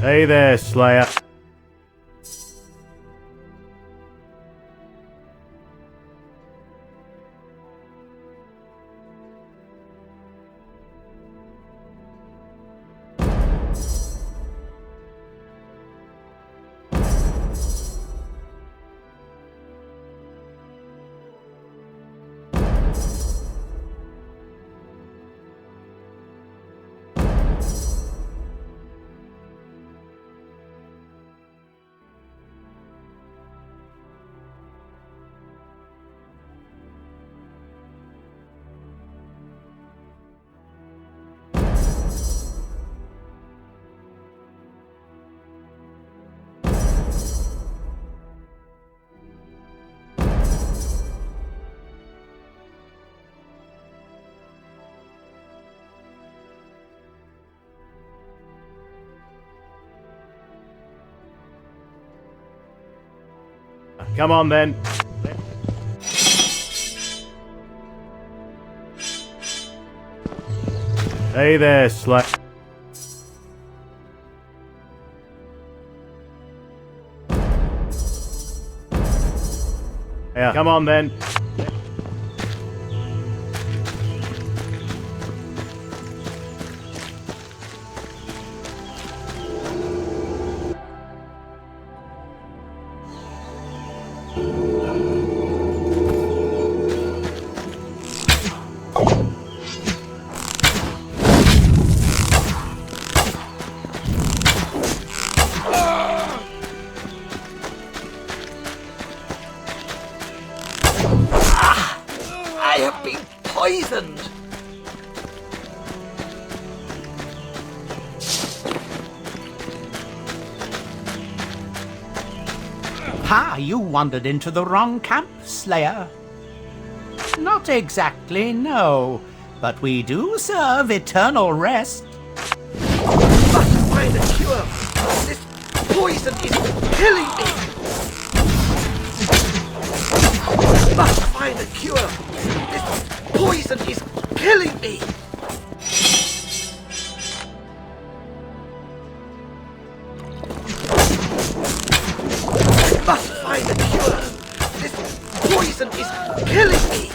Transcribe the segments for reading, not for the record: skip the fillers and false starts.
Hey there, Slayer. Come on then. Hey there, Slayer. Yeah, come on then. I have been poisoned! Ha! You wandered into the wrong camp, Slayer. Not exactly, no. But we do serve eternal rest. Must find a cure! This poison is killing me! Must find a cure! This poison is killing me! Must find a cure! This poison is killing me!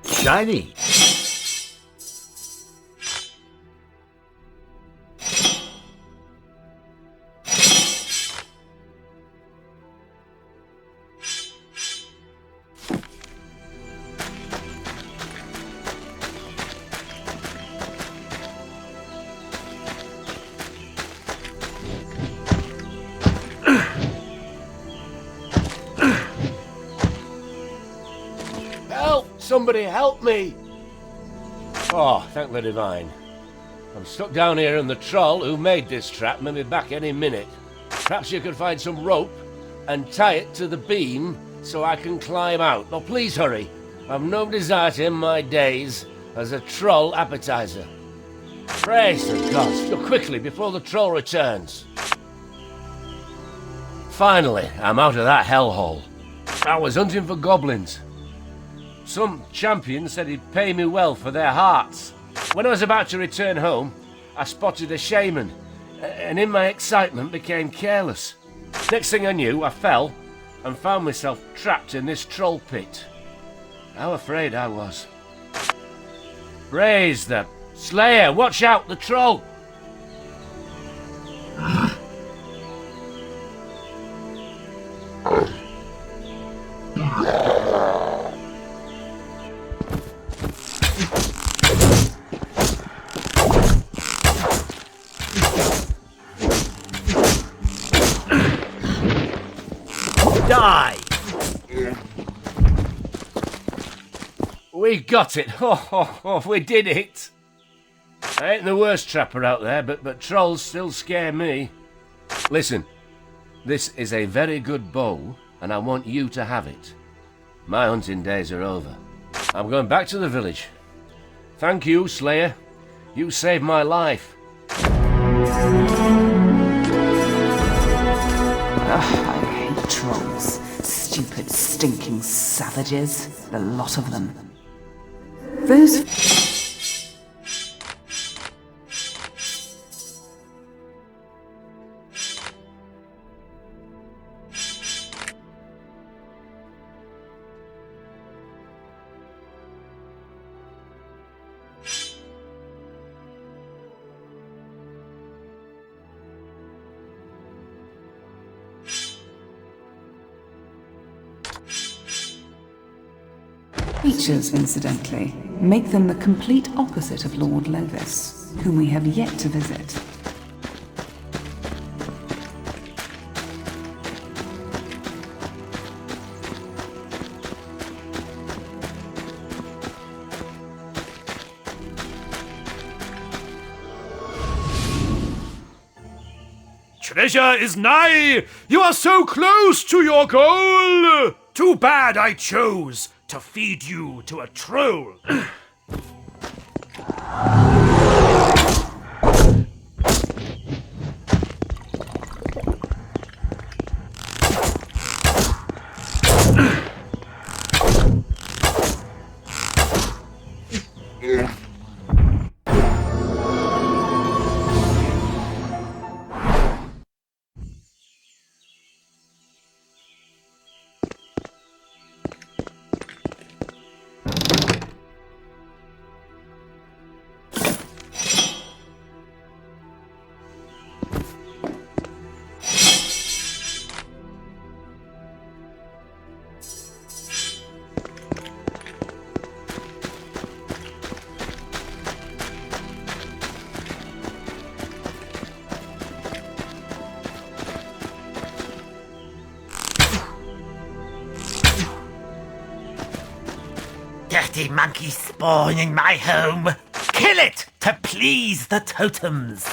Shiny. Somebody help me! Oh, thank the divine. I'm stuck down here and the troll who made this trap may be back any minute. Perhaps you could find some rope and tie it to the beam so I can climb out. Oh, please hurry. I've no desire to end my days as a troll appetizer. Praise the gods. Go quickly before the troll returns. Finally, I'm out of that hellhole. I was hunting for goblins. Some champion said he'd pay me well for their hearts. When I was about to return home, I spotted a shaman, and in my excitement became careless. Next thing I knew, I fell and found myself trapped in this troll pit. How afraid I was. Praise the Slayer! Watch out, the troll! Die! We got it! Oh, we did it! I ain't the worst trapper out there, but trolls still scare me. Listen, this is a very good bow, and I want you to have it. My hunting days are over. I'm going back to the village. Thank you, Slayer. You saved my life. I hate trolls. Stupid, stinking savages. The lot of them. Those... Features, incidentally, make them the complete opposite of Lord Lovis, whom we have yet to visit. Treasure is nigh! You are so close to your goal! Too bad I chose to feed you to a troll. Dirty monkey spawn in my home. Kill it to please the totems.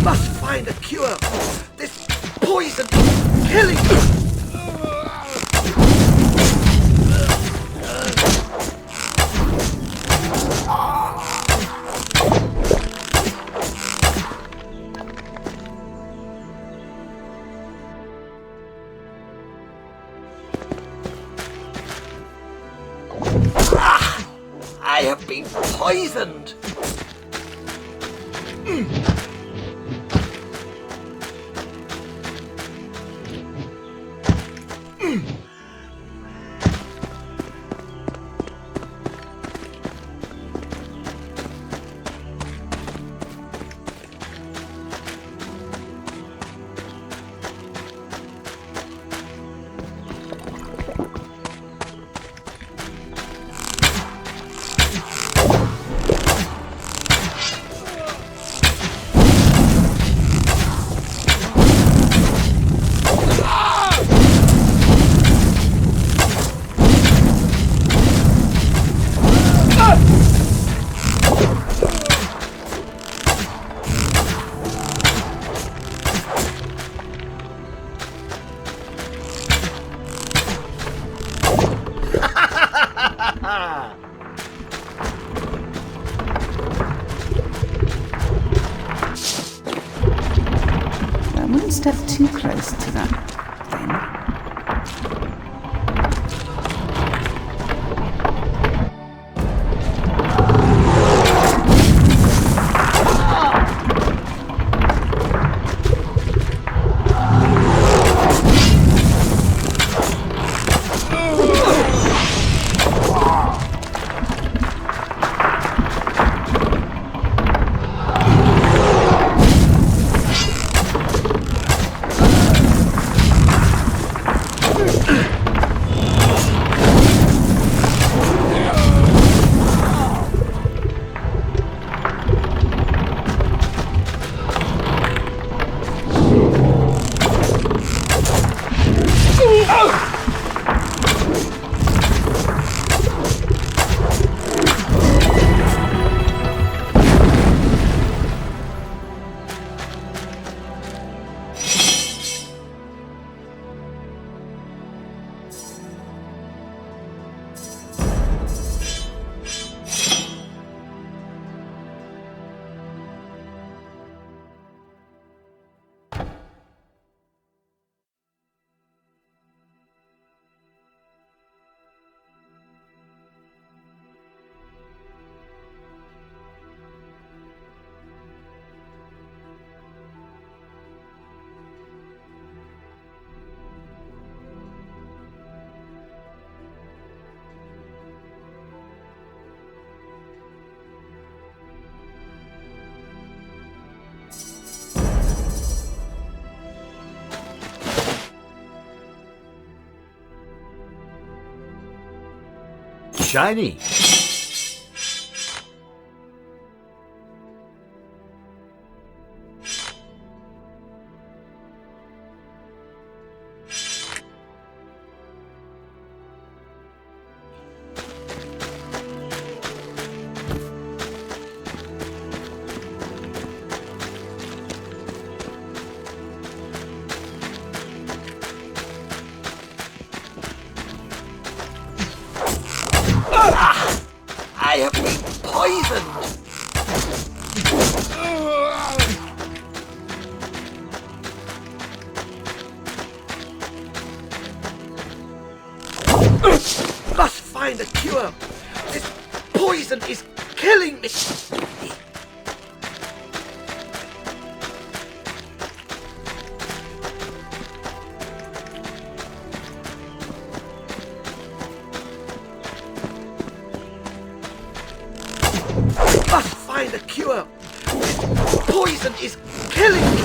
Must find a cure. This poison is killing me. I have been poisoned. wouldn't step too close to that thing. Shiny. I have been poisoned! Must find a cure! This poison is killing me! Must find a cure! This poison is killing me!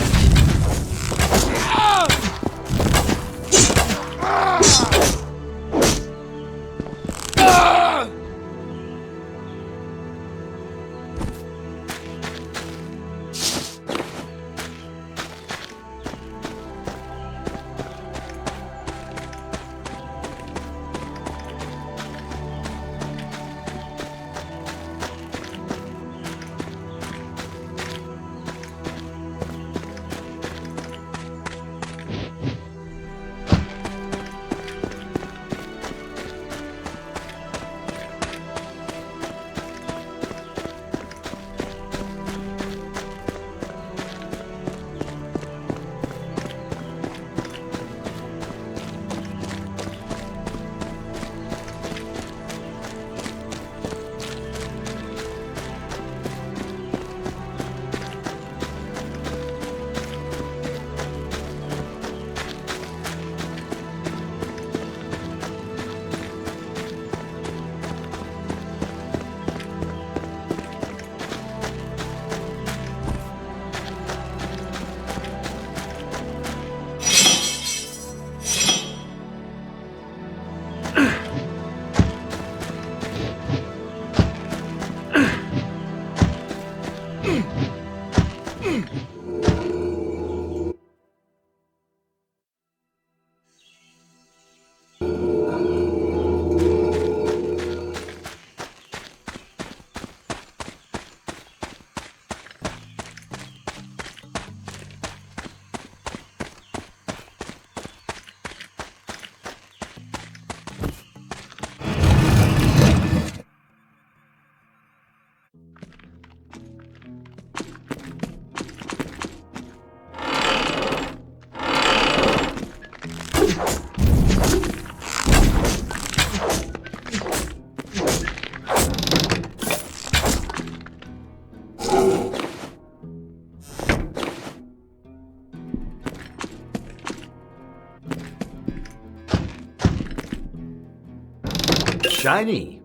Shiny.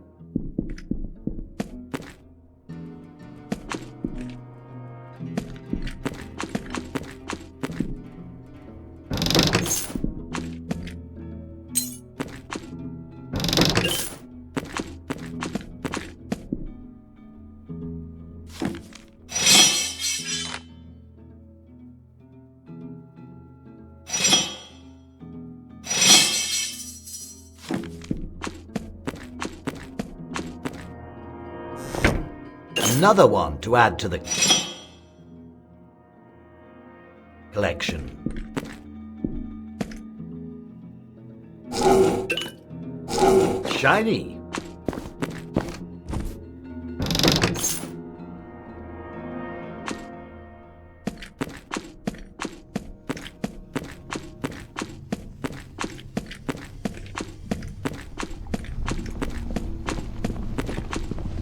Another one to add to the collection. Shiny.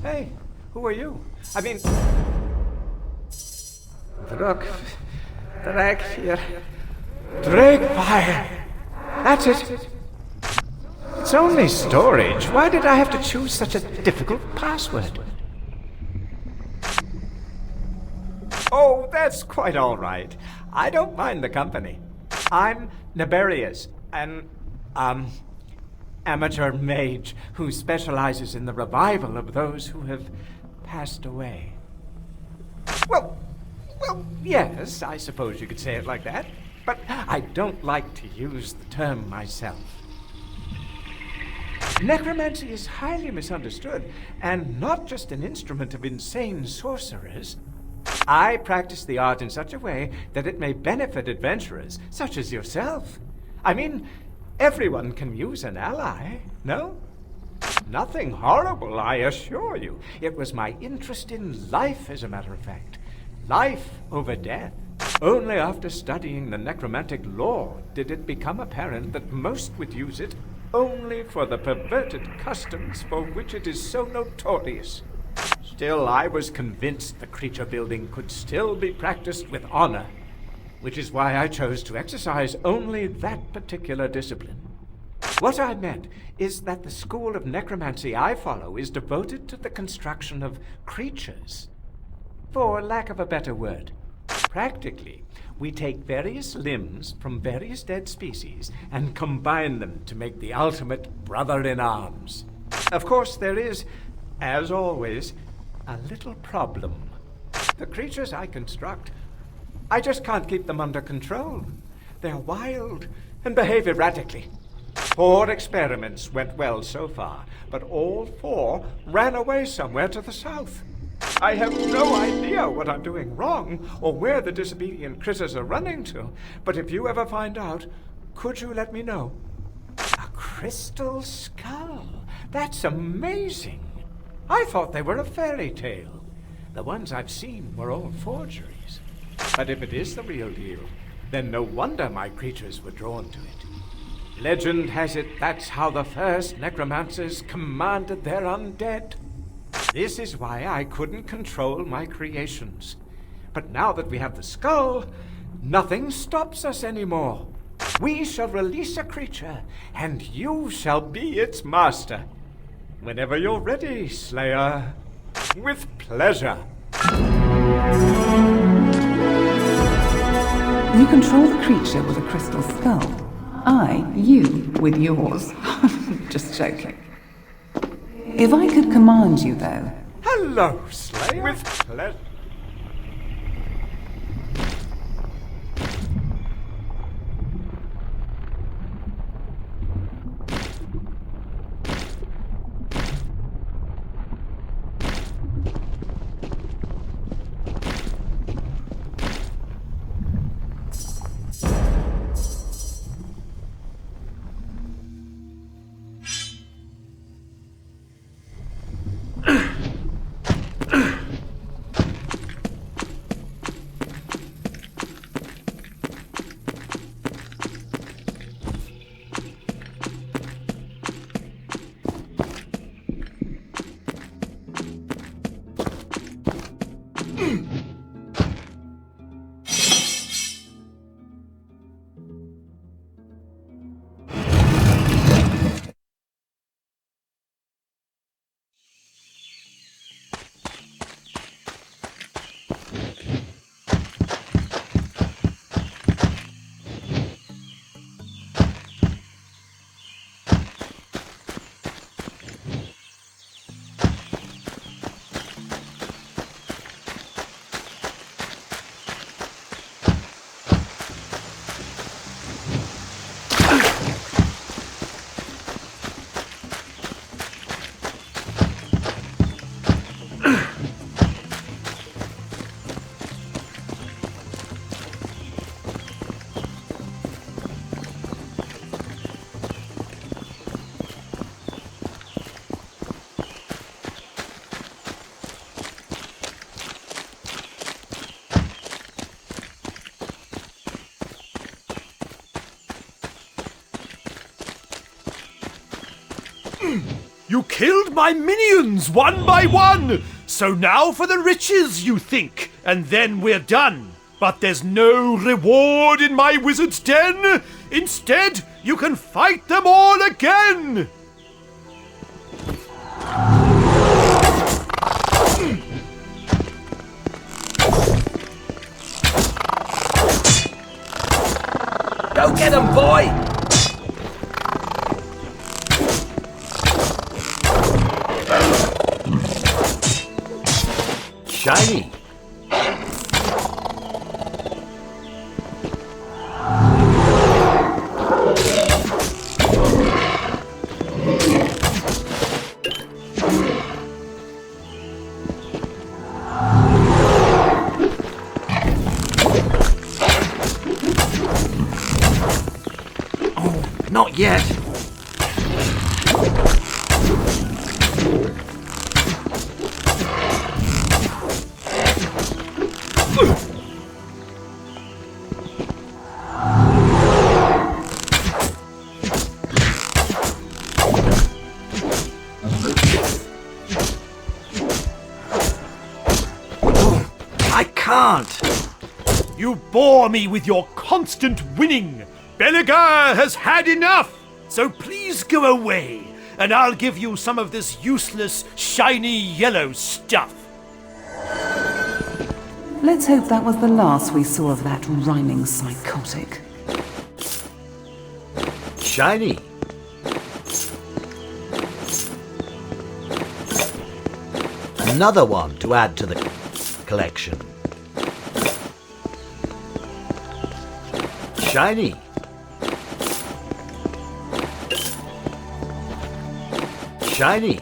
Hey, who are you? I mean... Druk... Drag hier... Dragfire! That's it! It's only storage. Why did I have to choose such a difficult password? Oh, that's quite all right. I don't mind the company. I'm Niberius, an, amateur mage who specializes in the revival of those who have passed away. Well, yes, I suppose you could say it like that. But I don't like to use the term myself. Necromancy is highly misunderstood, and not just an instrument of insane sorcerers. I practice the art in such a way that it may benefit adventurers, such as yourself. I mean, everyone can use an ally, no? Nothing horrible, I assure you. It was my interest in life, as a matter of fact. Life over death. Only after studying the necromantic lore did it become apparent that most would use it only for the perverted customs for which it is so notorious. Still, I was convinced the creature building could still be practiced with honor, which is why I chose to exercise only that particular discipline. What I meant is that the school of necromancy I follow is devoted to the construction of creatures. For lack of a better word, practically, we take various limbs from various dead species and combine them to make the ultimate brother-in-arms. Of course, there is, as always, a little problem. The creatures I construct, I just can't keep them under control. They're wild and behave erratically. 4 experiments went well so far, but all 4 ran away somewhere to the south. I have no idea what I'm doing wrong or where the disobedient critters are running to, but if you ever find out, could you let me know? A crystal skull? That's amazing. I thought they were a fairy tale. The ones I've seen were all forgeries. But if it is the real deal, then no wonder my creatures were drawn to it. Legend has it that's how the first necromancers commanded their undead. This is why I couldn't control my creations. But now that we have the skull, nothing stops us anymore. We shall release a creature, and you shall be its master. Whenever you're ready, Slayer. With pleasure. You control the creature with a crystal skull. You with yours. Just joking. If I could command you, though. Hello, Slayer. With pleasure. You killed my minions one by one! So now for the riches, you think, and then we're done. But there's no reward in my wizard's den! Instead, you can fight them all again! Go get him, boy! Shiny. Not yet. I can't. You bore me with your constant winning. Belegar has had enough, so please go away, and I'll give you some of this useless, shiny yellow stuff. Let's hope that was the last we saw of that rhyming psychotic. Shiny. Another one to add to the collection. Shiny. Shiny.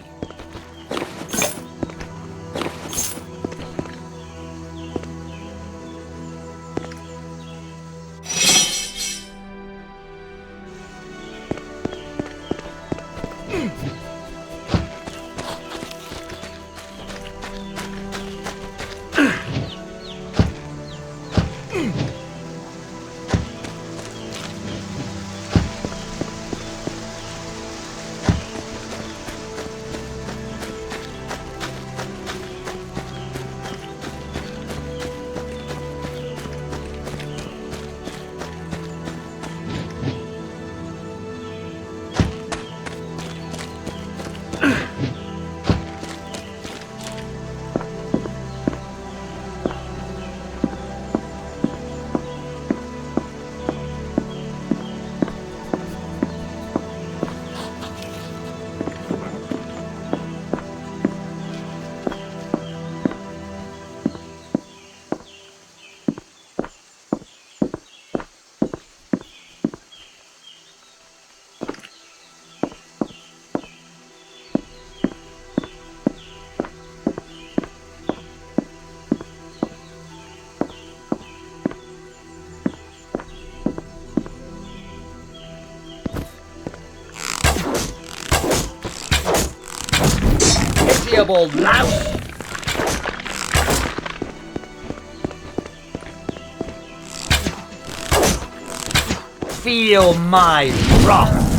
Pitiable louse! Feel my wrath!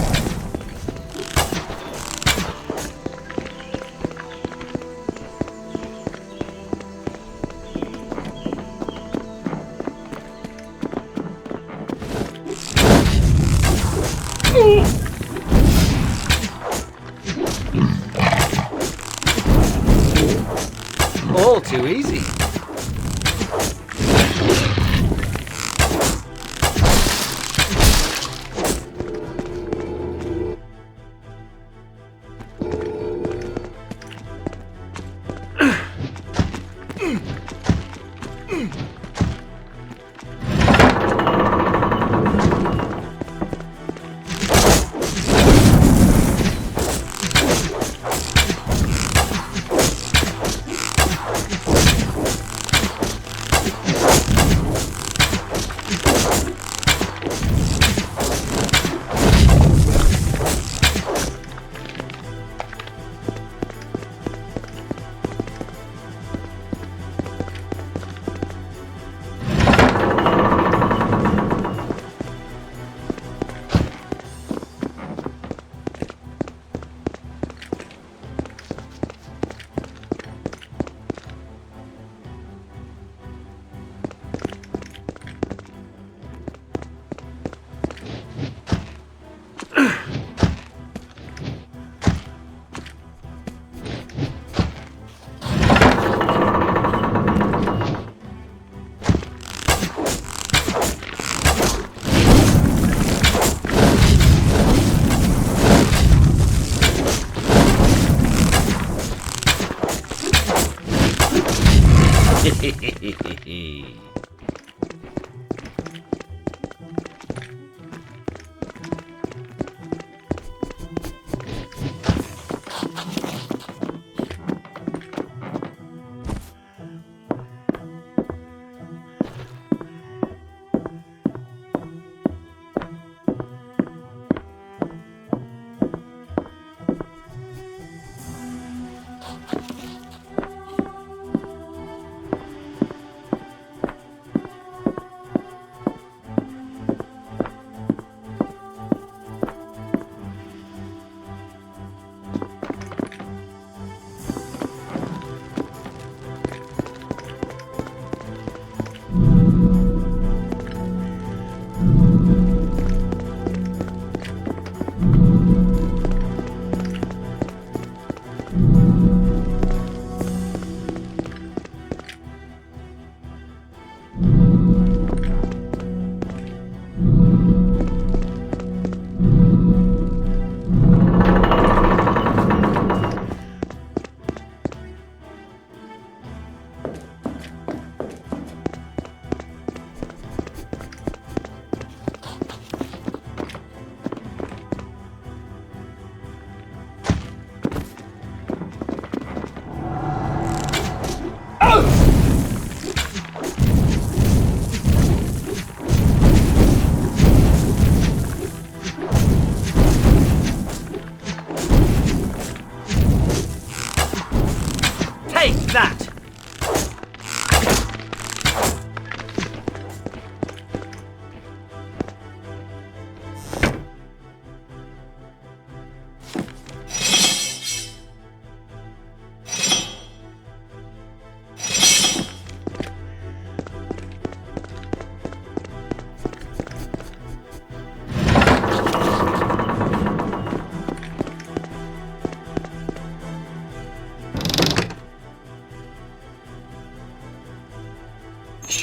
All too easy.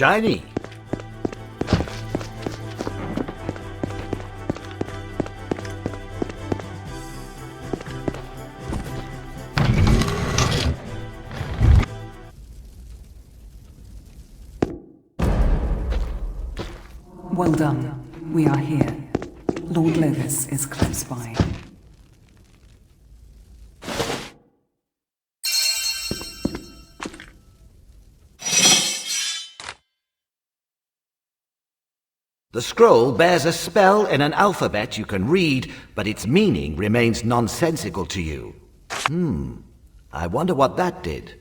shiny. Well done. We are here. Lord Lovis is close by. The scroll bears a spell in an alphabet you can read, but its meaning remains nonsensical to you. I wonder what that did.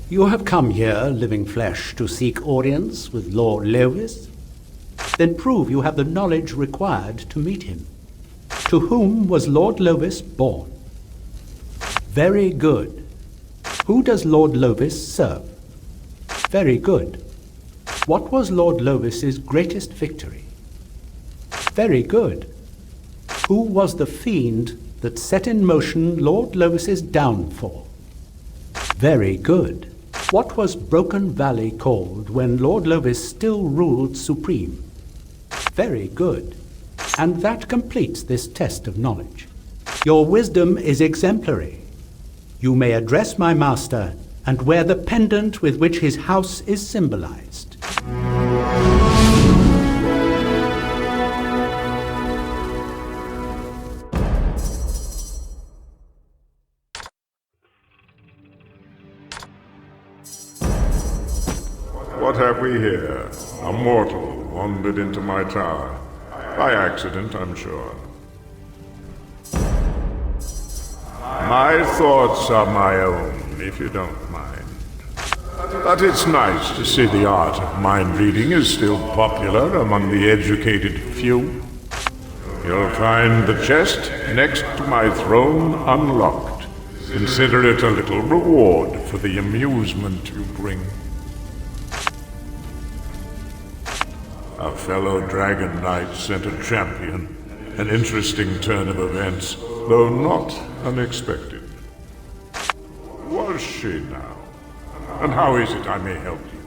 You have come here, living flesh, to seek audience with Lord Lovis? Then prove you have the knowledge required to meet him. To whom was Lord Lovis born? Very good. Who does Lord Lovis serve? Very good. What was Lord Lovis's greatest victory? Very good. Who was the fiend that set in motion Lord Lovis's downfall? Very good. What was Broken Valley called when Lord Lovis still ruled supreme? Very good. And that completes this test of knowledge. Your wisdom is exemplary. You may address my master and wear the pendant with which his house is symbolized. What have we here? A mortal wandered into my tower. By accident, I'm sure. My thoughts are my own, if you don't mind. But it's nice to see the art of mind reading is still popular among the educated few. You'll find the chest next to my throne unlocked. Consider it a little reward for the amusement you bring. A fellow Dragon Knight sent a champion. An interesting turn of events, though not unexpected. Was she now? And how is it I may help you?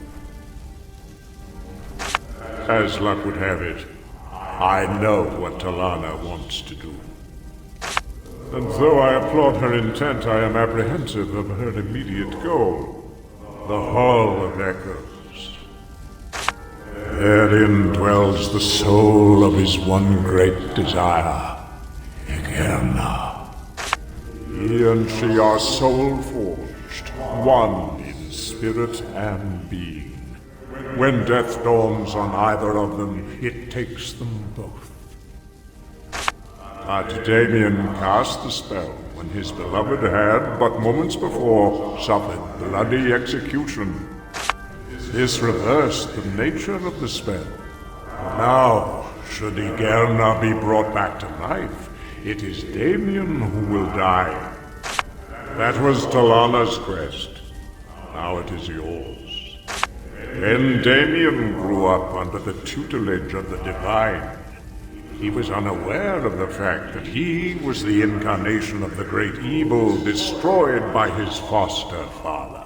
As luck would have it, I know what Talana wants to do. And though I applaud her intent, I am apprehensive of her immediate goal. The Hall of Echoes. Therein dwells the soul of his one great desire, Egerna. He and she are soul-forged, one in spirit and being. When death dawns on either of them, it takes them both. But Damien cast the spell when his beloved had, but moments before, suffered bloody execution. This reversed the nature of the spell. Now, should Egerna be brought back to life, it is Damien who will die. That was Talana's quest. Now it is yours. When Damien grew up under the tutelage of the Divine, he was unaware of the fact that he was the incarnation of the great evil destroyed by his foster father.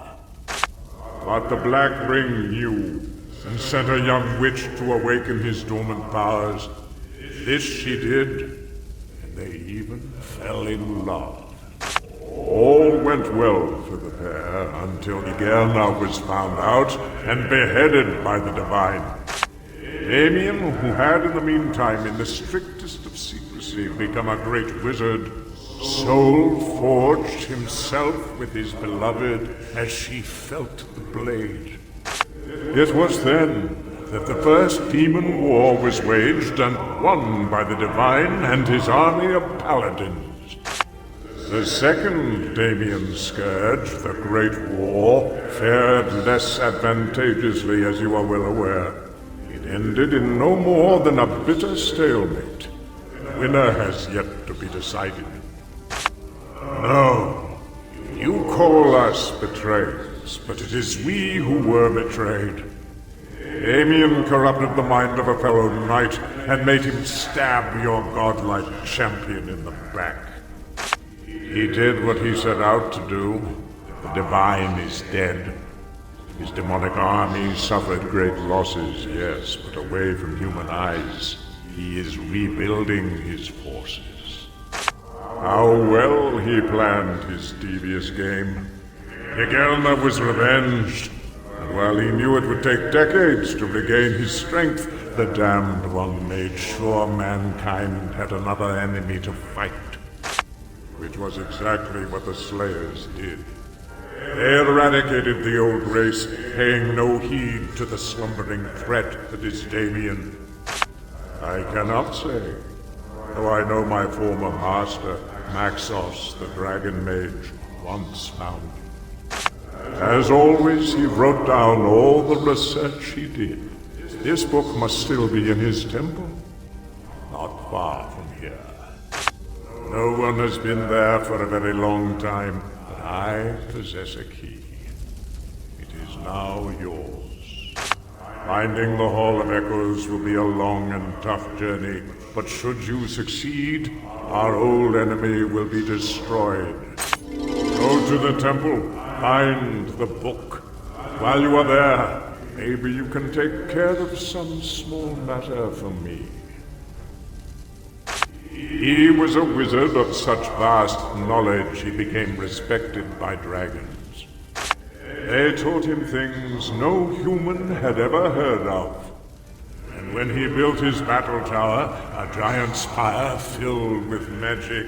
But the Black Ring knew, and sent a young witch to awaken his dormant powers. This she did, and they even fell in love. All went well for the pair until Egerna was found out and beheaded by the Divine. Damien, who had in the meantime, in the strictest of secrecy, become a great wizard, soul-forged himself with his beloved as she felt the blade. It was then that the first demon war was waged and won by the Divine and his army of paladins. The second Damien's scourge, the Great War, fared less advantageously, as you are well aware. It ended in no more than a bitter stalemate. The winner has yet to be decided. No, you call us betrayers, but it is we who were betrayed. Damien corrupted the mind of a fellow knight and made him stab your godlike champion in the back. He did what he set out to do. The Divine is dead. His demonic army suffered great losses, yes, but away from human eyes. He is rebuilding his forces. How well he planned his devious game. Higelna was revenged, and while he knew it would take decades to regain his strength, the Damned One made sure mankind had another enemy to fight. Which was exactly what the Slayers did. They eradicated the old race, paying no heed to the slumbering threat that is Damien. I cannot say, though I know my former master, Maxos, the Dragon Mage, once found him. As always, he wrote down all the research he did. This book must still be in his temple, not far from here. No one has been there for a very long time, but I possess a key. It is now yours. Finding the Hall of Echoes will be a long and tough journey, but should you succeed, our old enemy will be destroyed. Go to the temple, find the book. While you are there, maybe you can take care of some small matter for me. He was a wizard of such vast knowledge he became respected by dragons. They taught him things no human had ever heard of. And when he built his battle tower, a giant spire filled with magic,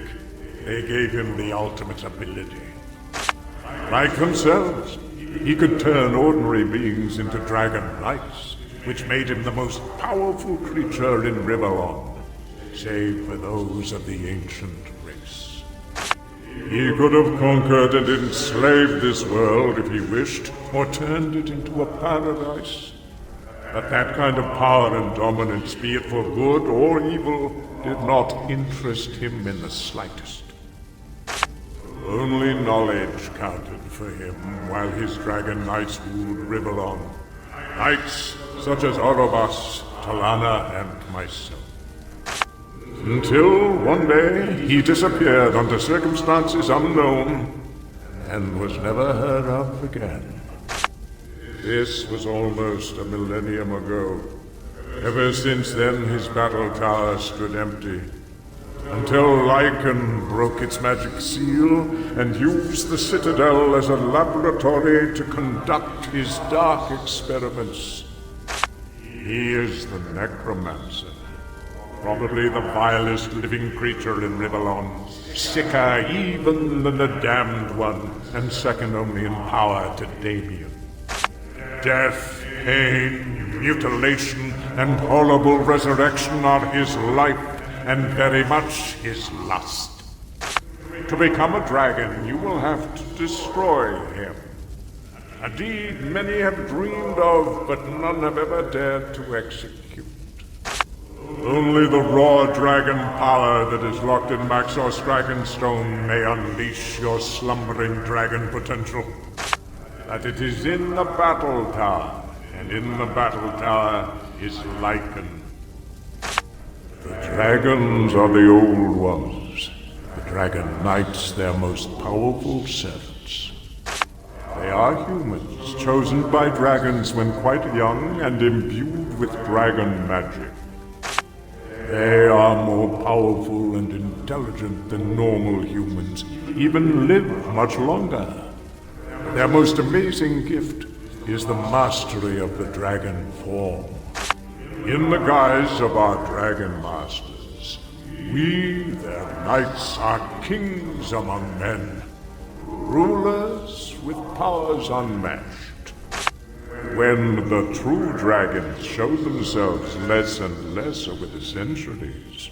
they gave him the ultimate ability. Like themselves, he could turn ordinary beings into dragon knights, which made him the most powerful creature in Riverlon, save for those of the ancient race. He could have conquered and enslaved this world if he wished, or turned it into a paradise. But that kind of power and dominance, be it for good or evil, did not interest him in the slightest. Only knowledge counted for him while his dragon knights ruled Riverlon. Knights such as Orobas, Talana, and myself. Until one day he disappeared under circumstances unknown and was never heard of again. This was almost a millennium ago. Ever since then his battle tower stood empty, until Lycan broke its magic seal and used the citadel as a laboratory to conduct his dark experiments. He is the Necromancer. Probably the vilest living creature in Riverlon, sicker even than the Damned One, and second only in power to Damien. Death, pain, mutilation, and horrible resurrection are his life, and very much his lust. To become a dragon, you will have to destroy him. A deed many have dreamed of, but none have ever dared to execute. Only the raw dragon power that is locked in Maxos Dragonstone may unleash your slumbering dragon potential. But it is in the battle tower, and in the battle tower is Lycan. The dragons are the old ones, the dragon knights their most powerful servants. They are humans, chosen by dragons when quite young and imbued with dragon magic. They are more powerful and intelligent than normal humans, even live much longer. Their most amazing gift is the mastery of the dragon form. In the guise of our dragon masters, we, their knights, are kings among men, rulers with powers unmatched. When the true dragons show themselves less and less over the centuries,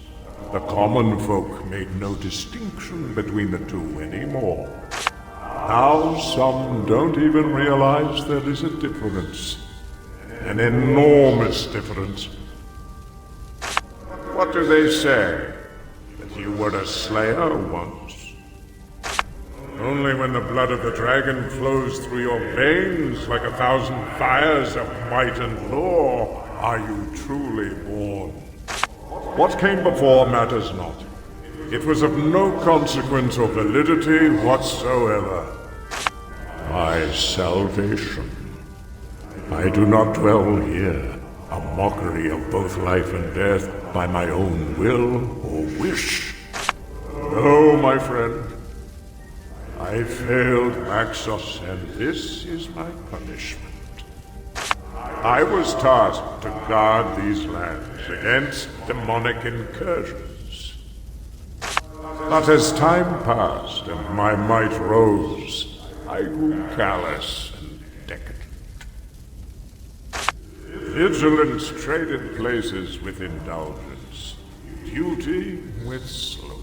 the common folk made no distinction between the two anymore. Now some don't even realize there is a difference. An enormous difference. What do they say? That you were a slayer once? Only when the blood of the dragon flows through your veins like 1,000 fires of might and lore are you truly born. What came before matters not. It was of no consequence or validity whatsoever. My salvation. I do not dwell here, a mockery of both life and death by my own will or wish. No, my friend. I failed Maxos, and this is my punishment. I was tasked to guard these lands against demonic incursions. But as time passed and my might rose, I grew callous and decadent. Vigilance traded places with indulgence, duty with sloth.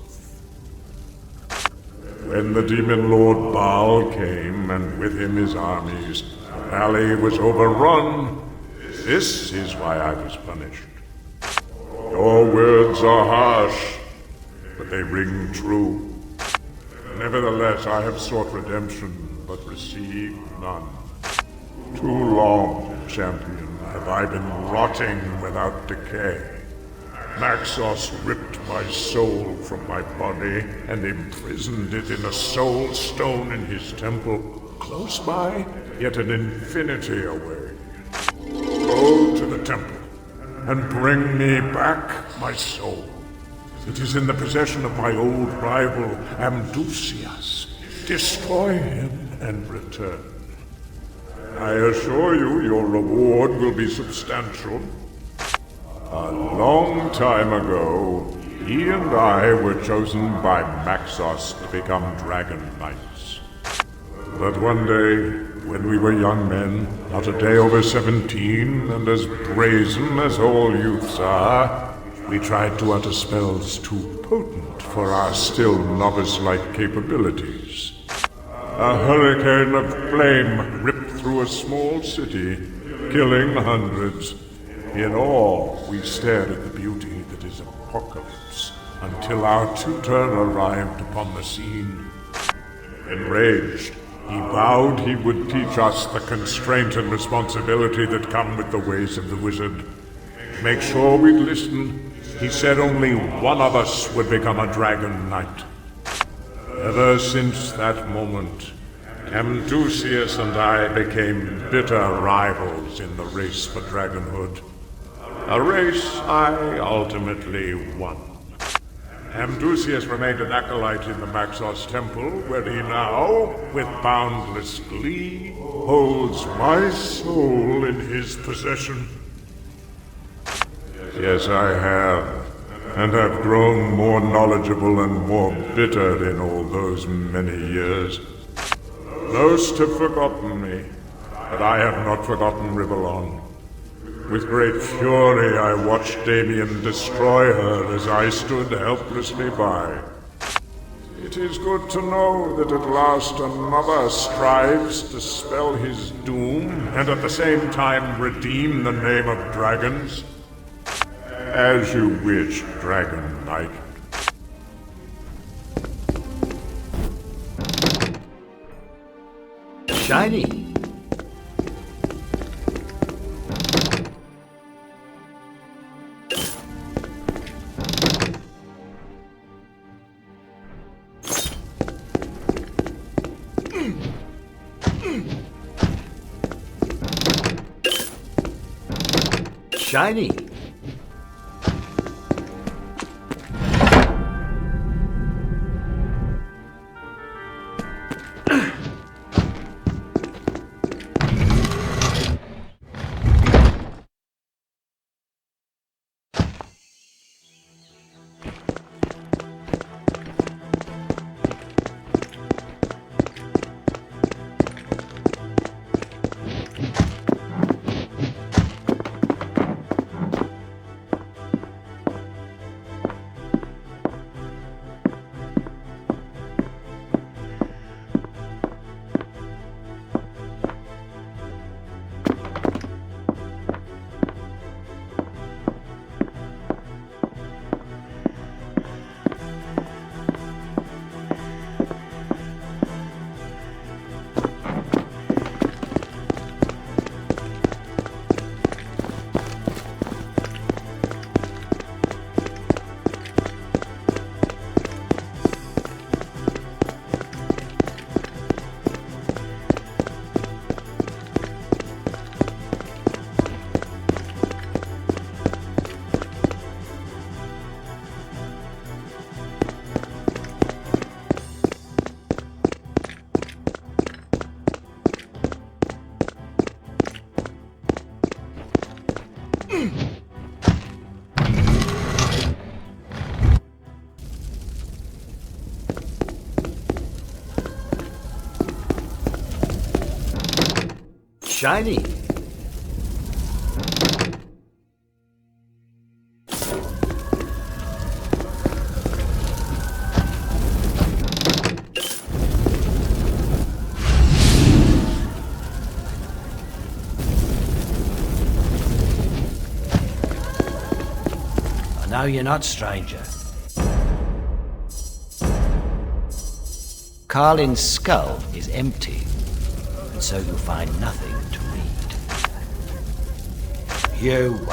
When the demon lord Baal came, and with him his armies, the valley was overrun. This is why I was punished. Your words are harsh, but they ring true. Nevertheless, I have sought redemption, but received none. Too long, champion, have I been rotting without decay. Maxos ripped my soul from my body and imprisoned it in a soul stone in his temple, close by, yet an infinity away. Go to the temple and bring me back my soul. It is in the possession of my old rival, Amdusias. Destroy him and return. I assure you, your reward will be substantial. A long time ago, he and I were chosen by Maxos to become Dragon Knights. But one day, when we were young men, not a day over 17, and as brazen as all youths are, we tried to utter spells too potent for our still novice-like capabilities. A hurricane of flame ripped through a small city, killing hundreds. In awe, we stared at the beauty that is apocalypse, until our tutor arrived upon the scene. Enraged, he vowed he would teach us the constraint and responsibility that come with the ways of the wizard. To make sure we'd listen, he said only one of us would become a Dragon Knight. Ever since that moment, Amdusias and I became bitter rivals in the race for dragonhood. A race I ultimately won. Amdusias remained an acolyte in the Maxos temple, where he now, with boundless glee, holds my soul in his possession. Yes, I have, and have grown more knowledgeable and more bitter in all those many years. Most have forgotten me, but I have not forgotten Rivellon. With great fury I watched Damien destroy her as I stood helplessly by. It is good to know that at last another strives to spell his doom, and at the same time redeem the name of dragons. As you wish, Dragon Knight. Shiny. Shiny. shiny. No, you're not, stranger. Carlin's skull is empty, and so you'll find nothing to read. You...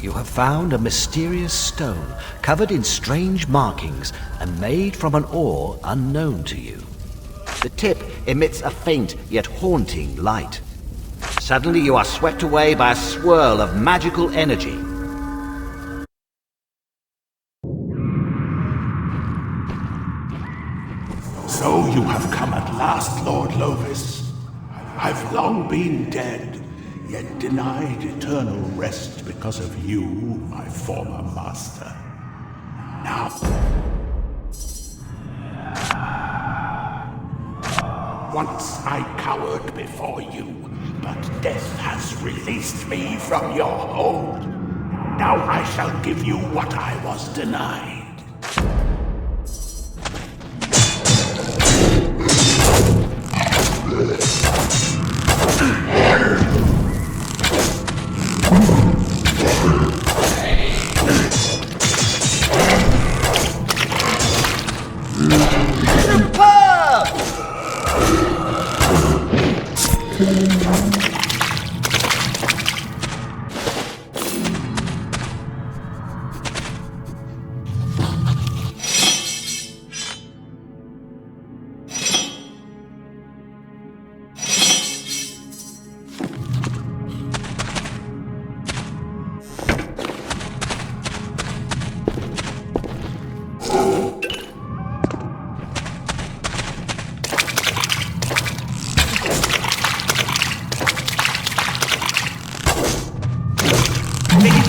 You have found a mysterious stone covered in strange markings and made from an ore unknown to you. The tip emits a faint yet haunting light. Suddenly you are swept away by a swirl of magical energy. So you have come at last, Lord Lovis. I've long been dead, yet denied eternal rest because of you, my former master. Now... Once I cowered before you, but death has released me from your hold. Now I shall give you what I was denied.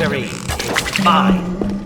victory is mine.